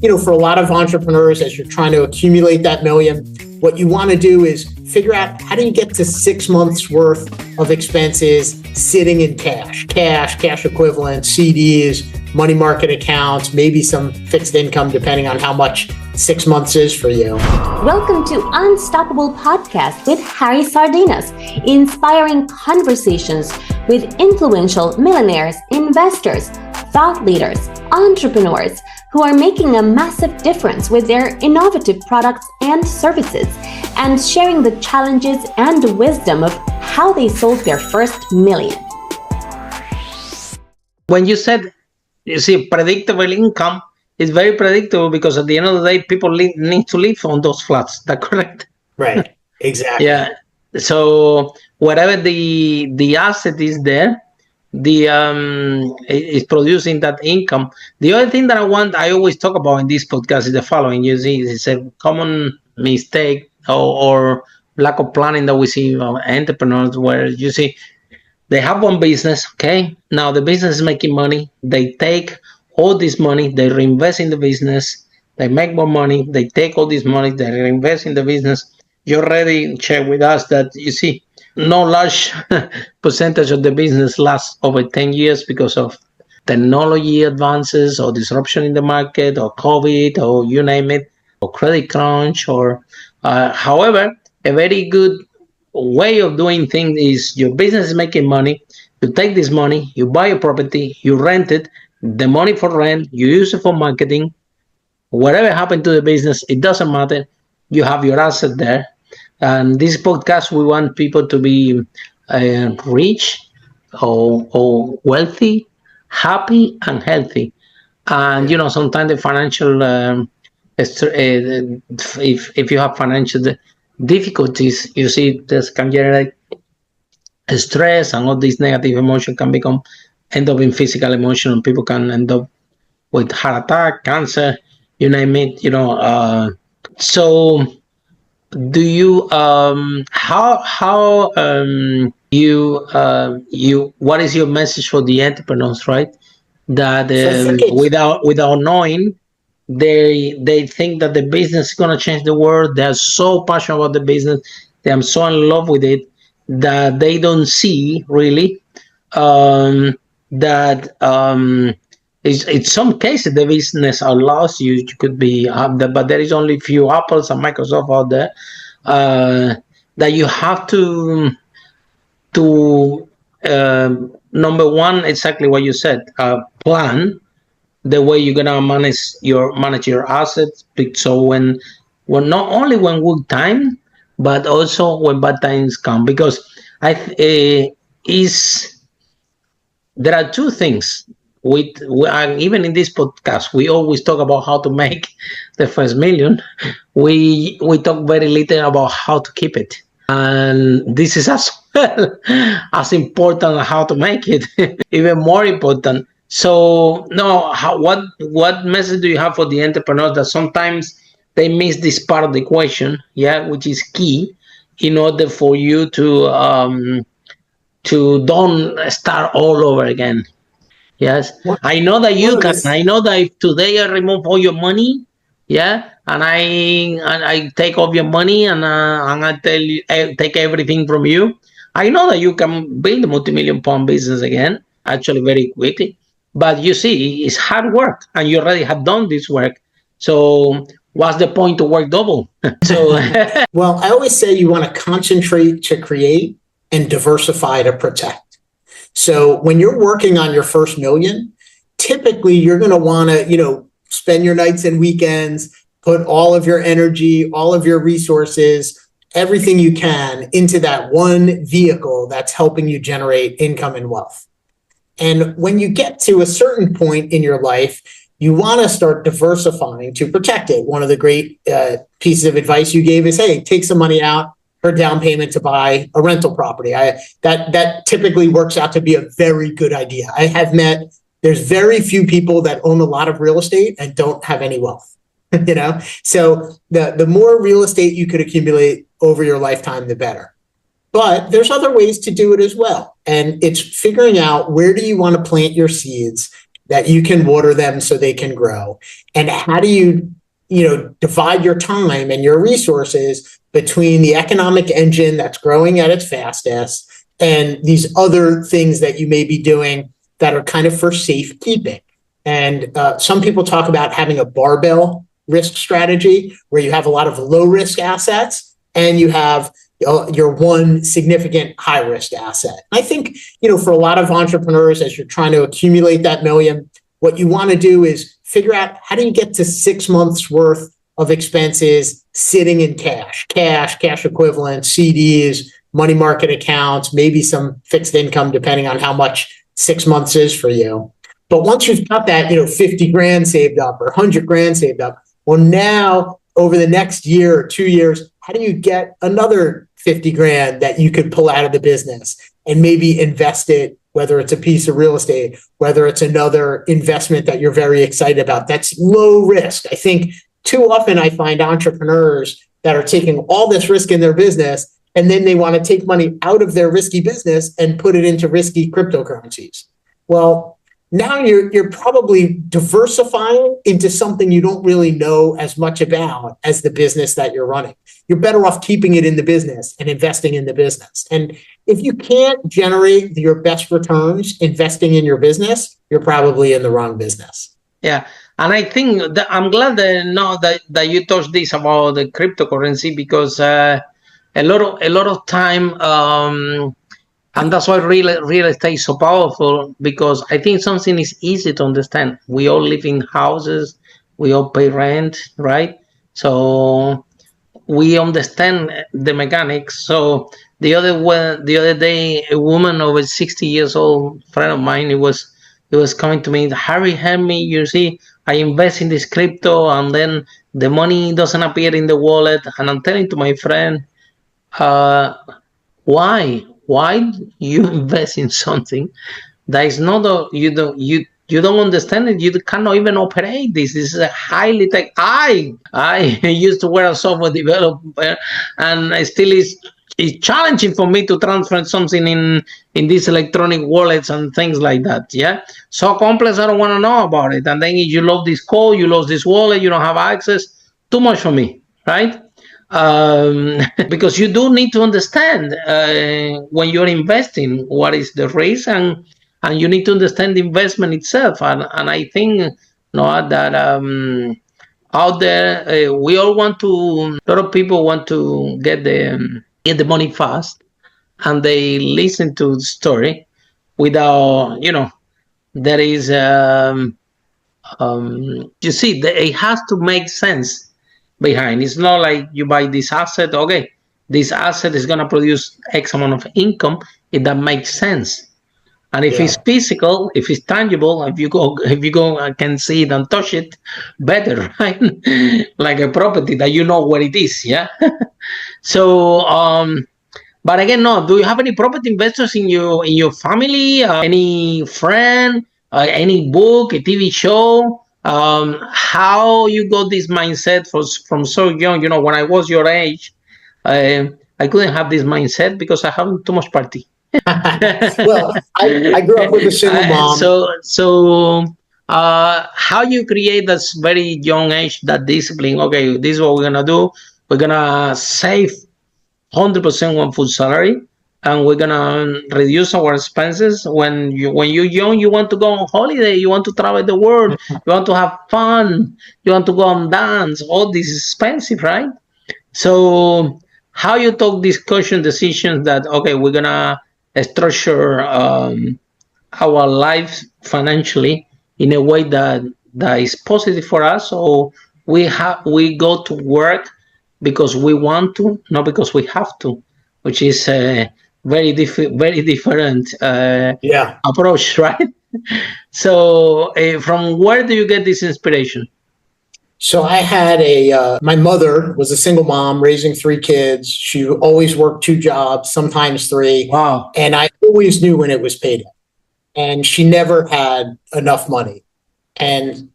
for a lot of entrepreneurs, as you're trying to accumulate that million, what you want to do is figure out how do you get to 6 months worth of expenses sitting in cash equivalents, CDs, money market accounts, maybe some fixed income, depending on how much 6 months is for you. Welcome to Unstoppable Podcast with Harry Sardinas, inspiring conversations with influential millionaires, investors, thought leaders, entrepreneurs who are making a massive difference with their innovative products and services, and sharing the challenges and the wisdom of how they sold their first million. When you said, predictable income is very predictable because at the end of the day, people need to live on those flats. Is that correct? Right. Exactly. Yeah. So whatever the asset is there, is producing that income. The other thing that I always talk about in this podcast is the following. You see, it's a common mistake or lack of planning that we see of entrepreneurs, where you see they have one business. Okay, now the business is making money. They take all this money, they reinvest in the business. They make more money. They take all this money, they reinvest in the business. You already shared with us that you see no large percentage of the business lasts over 10 years because of technology advances or disruption in the market or COVID or you name it, or credit crunch or however, a very good way of doing things is your business is making money. You take this money, you buy a property, you rent it, the money for rent, you use it for marketing. Whatever happened to the business, it doesn't matter. You have your asset there. And this podcast, we want people to be rich or wealthy, happy and healthy. And, sometimes the financial, if you have financial difficulties, you see this can generate stress, and all these negative emotion can end up in physical emotion, and people can end up with heart attack, cancer, you name it, so do you what is your message for the entrepreneurs, right? That without knowing, they think that the business is going to change the world. They're so passionate about the business, they are so in love with it that they don't see really that in some cases the business allows you could be but there is only few Apples and Microsoft out there that you have to number one, exactly what you said, plan the way you're gonna manage your assets. So when not only when good time, but also when bad times come, because there are two things. Even in this podcast, we always talk about how to make the first million. We talk very little about how to keep it, and this is as well as important as how to make it, even more important. So, what message do you have for the entrepreneurs that sometimes they miss this part of the equation, which is key in order for you to don't start all over again? Yes, I know that you can. I know that if today I remove all your money, and I take off your money and I tell you, I take everything from you. I know that you can build a multi-million pound business again, actually very quickly. But you see, it's hard work, and you already have done this work. So what's the point to work double? Well, I always say you want to concentrate to create and diversify to protect. So when you're working on your first million, typically you're going to want to, spend your nights and weekends, put all of your energy, all of your resources, everything you can into that one vehicle that's helping you generate income and wealth. And when you get to a certain point in your life, you want to start diversifying to protect it. One of the great pieces of advice you gave is, hey, take some money out for down payment to buy a rental property. That typically works out to be a very good idea. I have met, there's very few people that own a lot of real estate and don't have any wealth. So the more real estate you could accumulate over your lifetime, the better. But there's other ways to do it as well. And it's figuring out, where do you want to plant your seeds? that you can water them so they can grow? And how do you, divide your time and your resources between the economic engine that's growing at its fastest and these other things that you may be doing that are kind of for safekeeping? And some people talk about having a barbell risk strategy where you have a lot of low risk assets and you have your one significant high risk asset. I think, for a lot of entrepreneurs, as you're trying to accumulate that million, what you want to do is figure out how do you get to 6 months worth of expenses sitting in cash equivalents, CDs, money market accounts, maybe some fixed income, depending on how much 6 months is for you. But once you've got that, 50 grand saved up or 100 grand saved up, well, now over the next year or 2 years, how do you get another 50 grand that you could pull out of the business and maybe invest it, whether it's a piece of real estate, whether it's another investment that you're very excited about? That's low risk. I think too often I find entrepreneurs that are taking all this risk in their business and then they want to take money out of their risky business and put it into risky cryptocurrencies. Well, now you're probably diversifying into something you don't really know as much about as the business that you're running. You're better off keeping it in the business and investing in the business. And if you can't generate your best returns investing in your business, you're probably in the wrong business. Yeah. And I think that I'm glad that you touched this about the cryptocurrency, because a lot of time, and that's why real estate is so powerful, because I think something is easy to understand. We all live in houses, we all pay rent, right? So we understand the mechanics. So the other day, a woman over 60 years old, friend of mine, it was coming to me, Harry, help me. You see, I invest in this crypto, and then the money doesn't appear in the wallet. And I'm telling to my friend, why you invest in something that is not you don't understand it? You cannot even operate this. This is a highly tech. I used to wear a software developer, and it still is. It's challenging for me to transfer something in these electronic wallets and things like that. Yeah, so complex. I don't want to know about it. And then if you lose this code, you lose this wallet, you don't have access. Too much for me, right? Because you do need to understand when you're investing what is the risk, and you need to understand the investment itself. And I think that out there we all want to. A lot of people want to get the money fast, and they listen to the story without there is you see it has to make sense behind. It's not like you buy this asset, okay, this asset is going to produce X amount of income, if that makes sense. And if it's physical, if it's tangible, if you go and can see it and touch it, better, right? Like a property that you know where it is, yeah? So, but again, no, do you have any property investors in your family? Any friend, any book, a TV show? How you got this mindset from so young? When I was your age, I couldn't have this mindset because I have too much party. Well, I grew up with a single mom. So how you create this very young age that discipline? Okay, this is what we're gonna do. We're gonna save 100% one full salary, and we're gonna reduce our expenses. When you're young, you want to go on holiday, you want to travel the world, you want to have fun, you want to go and dance. All this is expensive, right? So how you took these caution decisions that okay, we're gonna structure our life financially in a way that is positive for us. So we go to work because we want to, not because we have to, which is a very different approach, right? So from where do you get this inspiration? So I had my mother was a single mom raising 3 kids. She always worked 2 jobs, sometimes 3. Wow. And I always knew when it was payday. And she never had enough money. And,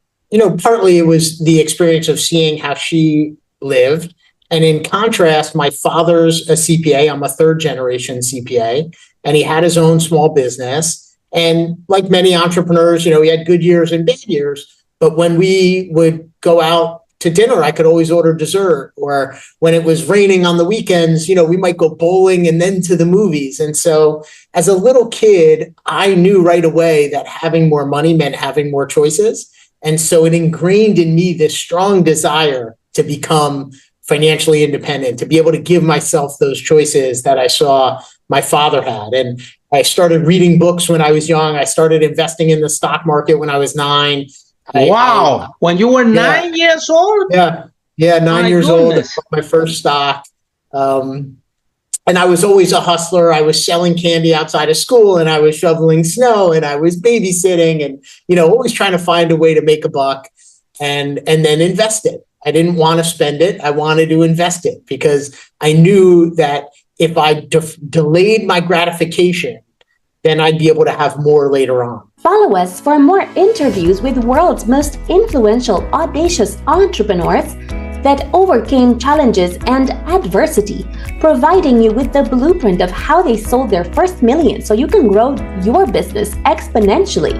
partly it was the experience of seeing how she lived. And in contrast, my father's a CPA. I'm a 3rd generation CPA. And he had his own small business. And like many entrepreneurs, we had good years and bad years. But when we would go out to dinner, I could always order dessert. Or when it was raining on the weekends, we might go bowling and then to the movies. And so as a little kid, I knew right away that having more money meant having more choices. And so it ingrained in me this strong desire to become financially independent, to be able to give myself those choices that I saw my father had. And I started reading books when I was young. I started investing in the stock market when I was 9. When you were 9 years old? Yeah, 9 years old, I bought my first stock. And I was always a hustler. I was selling candy outside of school, and I was shoveling snow, and I was babysitting, and always trying to find a way to make a buck and then invest it. I didn't want to spend it. I wanted to invest it because I knew that if I delayed my gratification, then I'd be able to have more later on. Follow us for more interviews with the world's most influential, audacious entrepreneurs that overcame challenges and adversity, providing you with the blueprint of how they sold their first million so you can grow your business exponentially.